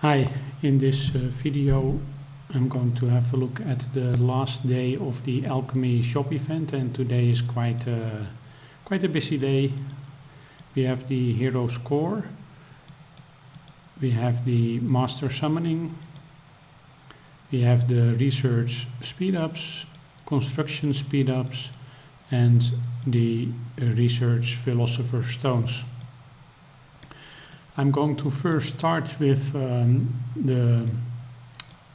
Hi, in this video I'm going to have a look at the last day of the Alchemy shop event, and today is quite a busy day. We have the hero score, we have the master summoning, we have the research speedups, construction speedups, and the research philosopher stones. I'm going to first start with the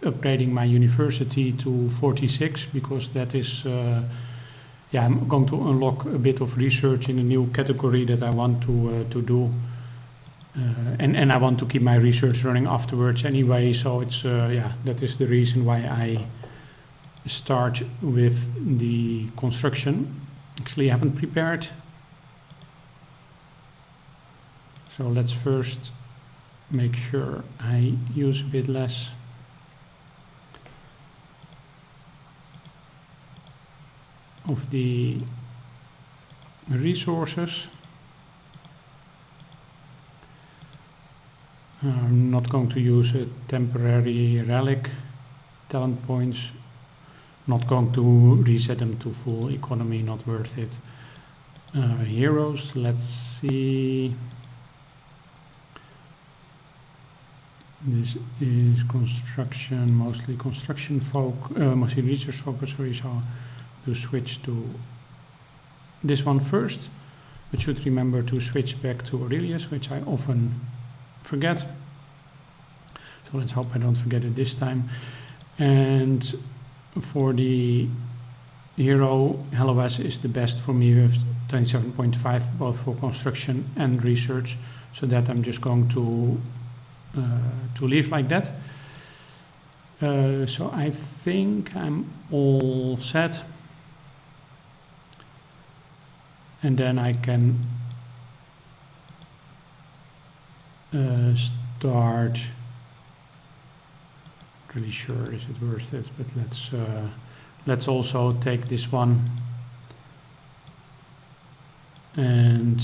upgrading my university to 46, because that is, I'm going to unlock a bit of research in a new category that I want to do, and I want to keep my research running afterwards anyway. So it's that is the reason why I start with the construction. Actually, I haven't prepared. So let's first make sure I use a bit less of the resources. I'm not going to use a temporary relic, talent points, not going to reset them to full economy, not worth it. Heroes, let's see. This is construction, mostly construction mostly research focus, so to switch to this one first, but should remember to switch back to Aurelius, which I often forget. So let's hope I don't forget it this time. And for the hero, HelloS is the best for me with 27.5, both for construction and research, so that I'm just going to leave like that. So I think I'm all set, and then I can start. Really sure is it worth it, but let's also take this one and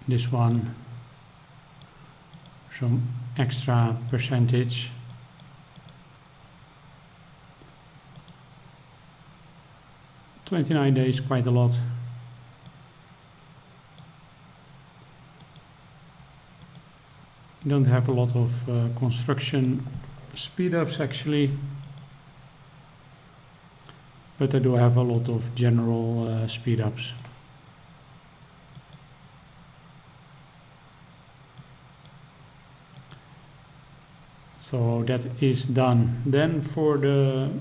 this one, some extra percentage. $29 days, quite a lot. I don't have a lot of construction speedups actually, but I do have a lot of general speedups. So that is done. Then for the,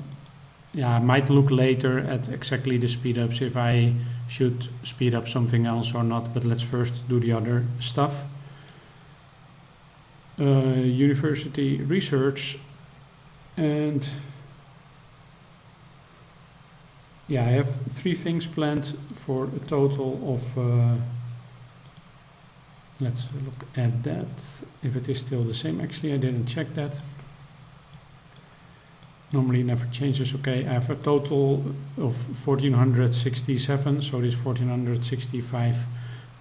I might look later at exactly the speedups if I should speed up something else or not, but let's first do the other stuff. University research, and I have 3 things planned for a total of let's look at that, if it is still the same. Actually, I didn't check that. Normally it never changes. Okay, I have a total of 1467, so this 1465,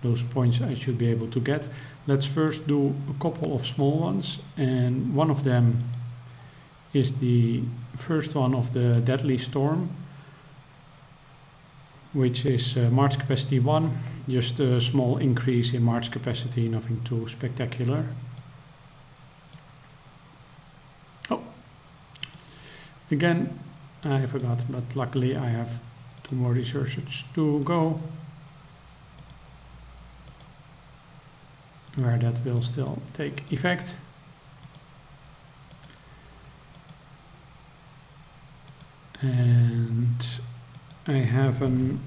those points I should be able to get. Let's first do a couple of small ones, and one of them is the first one of the Deadly Storm, which is March capacity 1, just a small increase in March capacity, nothing too spectacular. Oh, again, I forgot, but luckily I have 2 more researchers to go, where that will still take effect. And I have an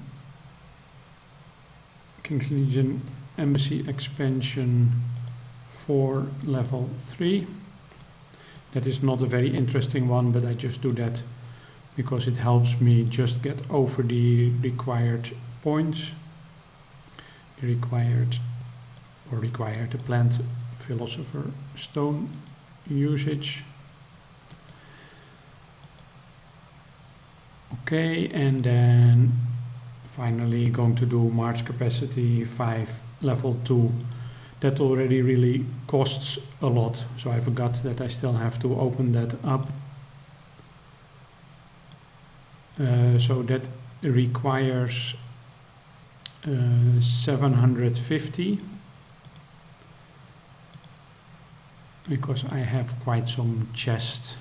King's Legion Embassy expansion for level 3. That is not a very interesting one, but I just do that because it helps me just get over the required points. The required plant philosopher stone usage. Okay, and then finally going to do March capacity 5 level 2 that already really costs a lot. So I forgot that I still have to open that up. So that requires 750, because I have quite some chests.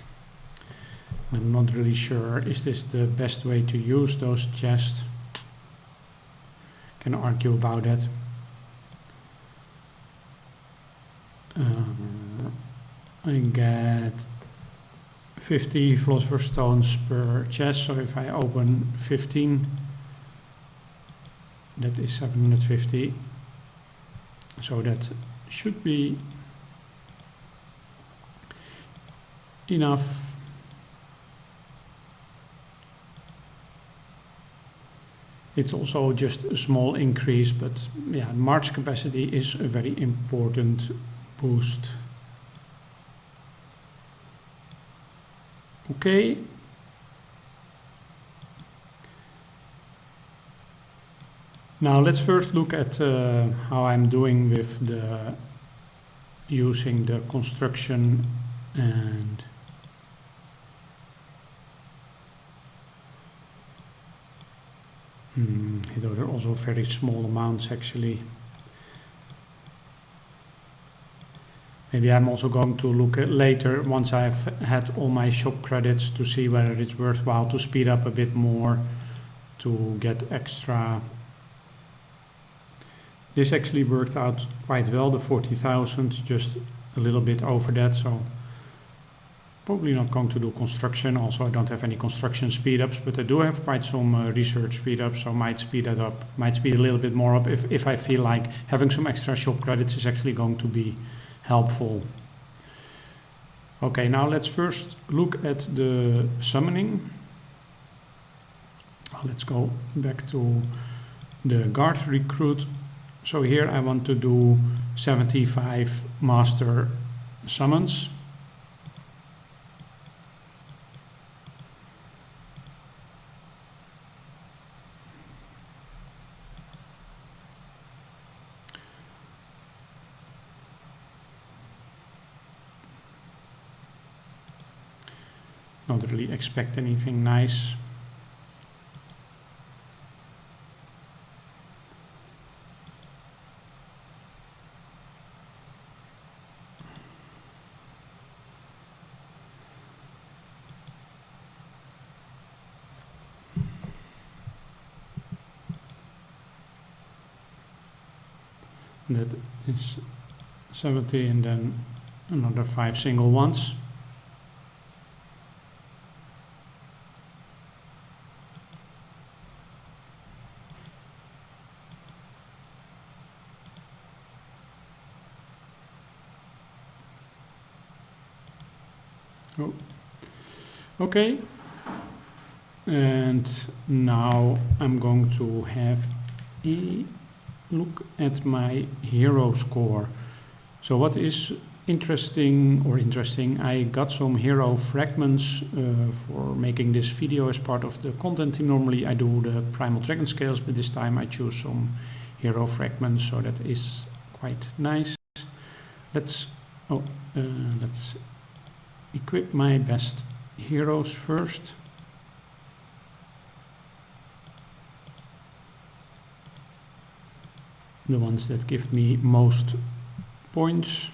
I'm not really sure, is this the best way to use those chests? Can argue about that. I get 50 philosopher's stones per chest, so if I open 15, that is 750. So that should be enough. It's also just a small increase, but yeah, March capacity is a very important boost. Okay. Now let's first look at how I'm doing with the using the construction and those are also very small amounts actually. Maybe I'm also going to look at later, once I've had all my shop credits, to see whether it's worthwhile to speed up a bit more to get extra. This actually worked out quite well, the 40,000, just a little bit over that, so probably not going to do construction. Also, I don't have any construction speed ups, but I do have quite some research speed ups, so might speed that up, might speed a little bit more up if I feel like having some extra shop credits is actually going to be helpful. Okay, now let's first look at the summoning. Let's go back to the guard recruit. So here I want to do 75 master summons. Not really expect anything nice. That is 70 and then another 5 single ones. Oh. Okay, and now I'm going to have a look at my hero score. So what is interesting, I got some hero fragments for making this video as part of the content team. Normally I do the primal dragon scales, but this time I choose some hero fragments, so that is quite nice. Let's equip my best heroes first. The ones that give me most points.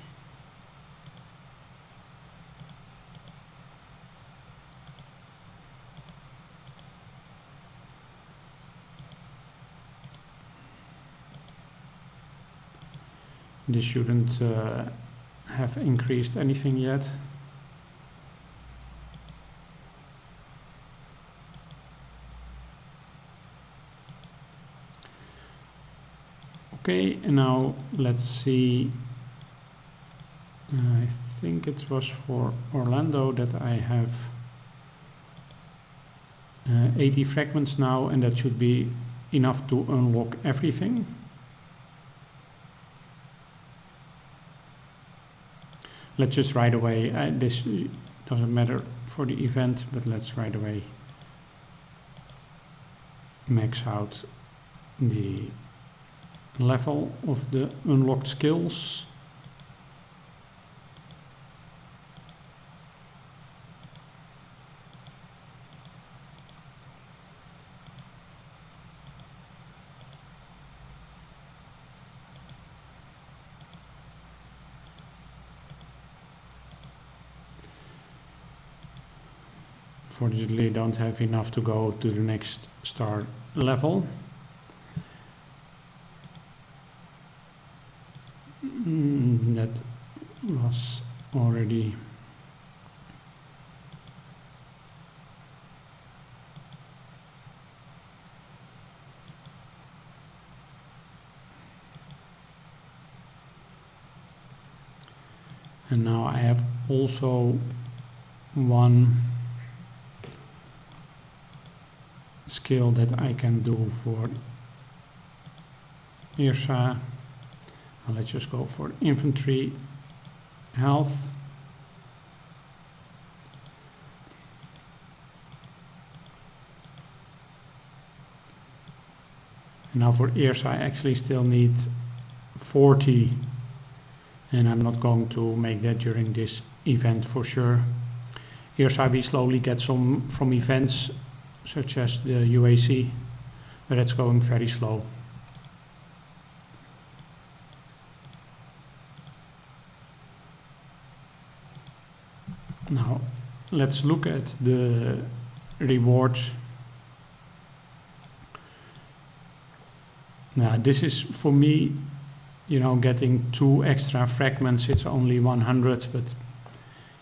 This shouldn't have increased anything yet. Okay, and now let's see. I think it was for Orlando that I have 80 fragments now, and that should be enough to unlock everything. Let's just right away, this doesn't matter for the event, but let's right away max out the level of the unlocked skills. Fortunately, I don't have enough to go to the next star level. That was already and now I have also one skill that I can do for Irsa. Let's just go for infantry health. And now for Irsa I actually still need 40, and I'm not going to make that during this event for sure. Irsa we slowly get some from events such as the UAC, but it's going very slow. Now let's look at the rewards. Now this is for me, you know, getting 2 extra fragments. It's only 100, but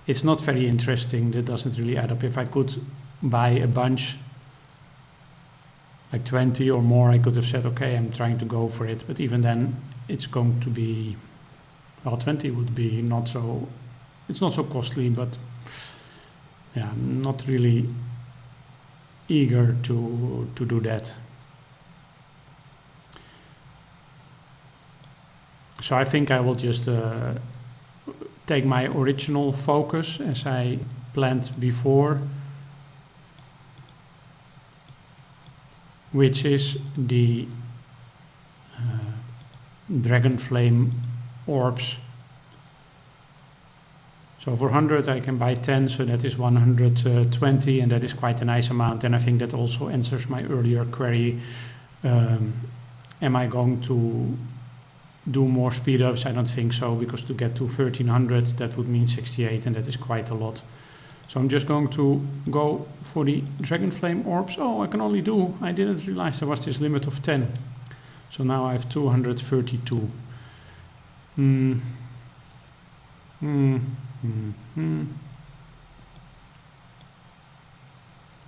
it's not very interesting. That doesn't really add up. If I could buy a bunch, like 20 or more, I could have said, okay, I'm trying to go for it. But even then, it's going to be, well, 20 would be not so, it's not so costly, but yeah, I'm not really eager to do that. So I think I will just take my original focus as I planned before, which is the dragon flame orbs. So for 100 I can buy 10, so that is 120, and that is quite a nice amount. And I think that also answers my earlier query, am I going to do more speed ups? I don't think so, because to get to 1300 that would mean 68, and that is quite a lot. So I'm just going to go for the dragon flame orbs. Oh, I can only do, I didn't realize there was this limit of 10. So now I have 232.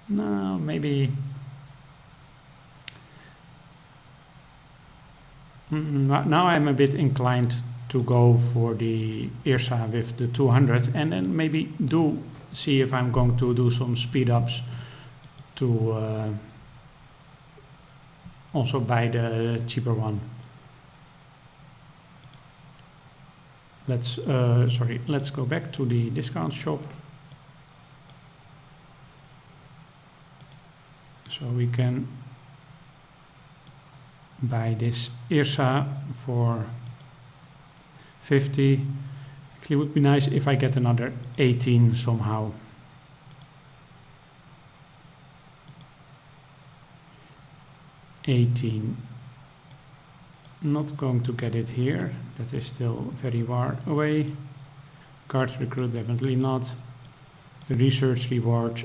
No, maybe. Now I'm a bit inclined to go for the Irsa with the 200, and then maybe do see if I'm going to do some speed ups to also buy the cheaper one. Let's go back to the discount shop. So we can buy this Irsa for 50. Actually, it would be nice if I get another 18 somehow. Not going to get it here. That is still very far away. Guard recruit, definitely not. The research reward.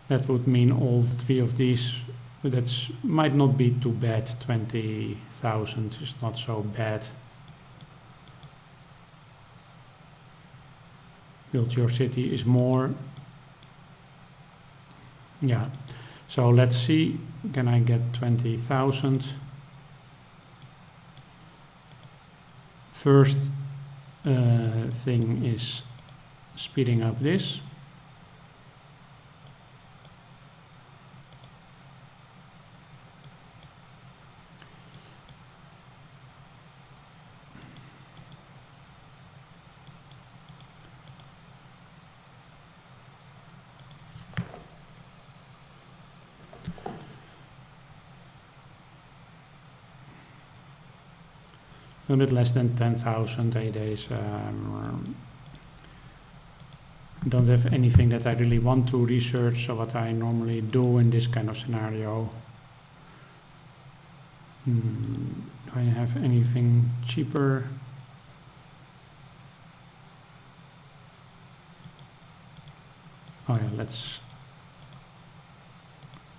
That would mean all 3 of these, but that might not be too bad. 20,000 is not so bad. Build your city is more. Yeah, so let's see, can I get 20,000? First thing is speeding up this. a little bit less than 10,000 8 days. Don't have anything that I really want to research, so what I normally do in this kind of scenario. Do I have anything cheaper? Oh yeah, let's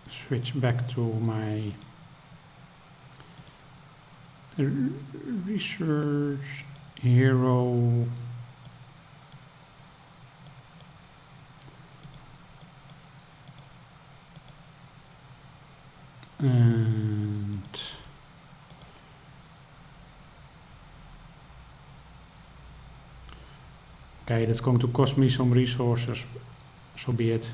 switch back to my research hero. And okay, that's going to cost me some resources, so be it.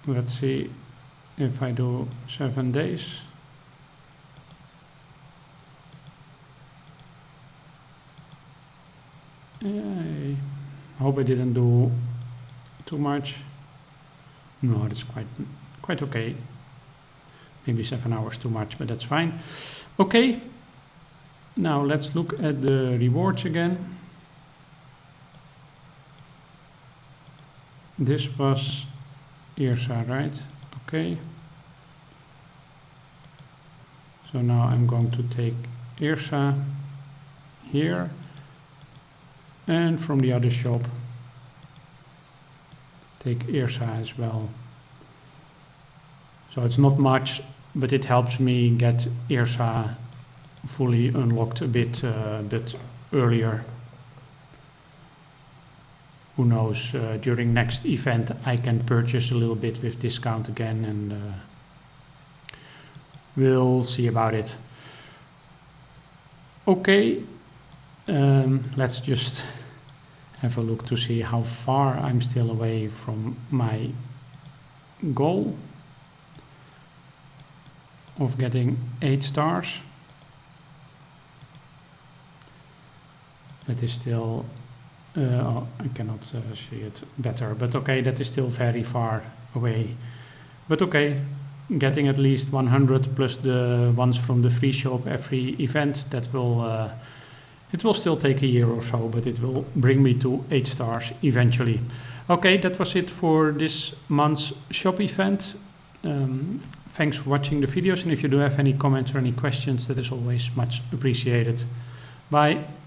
Let's see if I do 7 days. I hope I didn't do too much. No, it's quite okay. Maybe 7 hours too much, but that's fine. Okay, now let's look at the rewards again. This was IRSA, right? Okay. So now I'm going to take IRSA here, and from the other shop take IRSA as well. So it's not much, but it helps me get IRSA fully unlocked a bit earlier. Who knows, during next event I can purchase a little bit with discount again, and we'll see about it. Okay, let's just have a look to see how far I'm still away from my goal of getting 8 stars. That is still, oh, I cannot see it better, but okay, that is still very far away. But okay, getting at least 100 plus the ones from the free shop every event, that will, it will still take a year or so, but it will bring me to 8 stars eventually. Okay, that was it for this month's shop event. Thanks for watching the videos, and if you do have any comments or any questions, that is always much appreciated. Bye.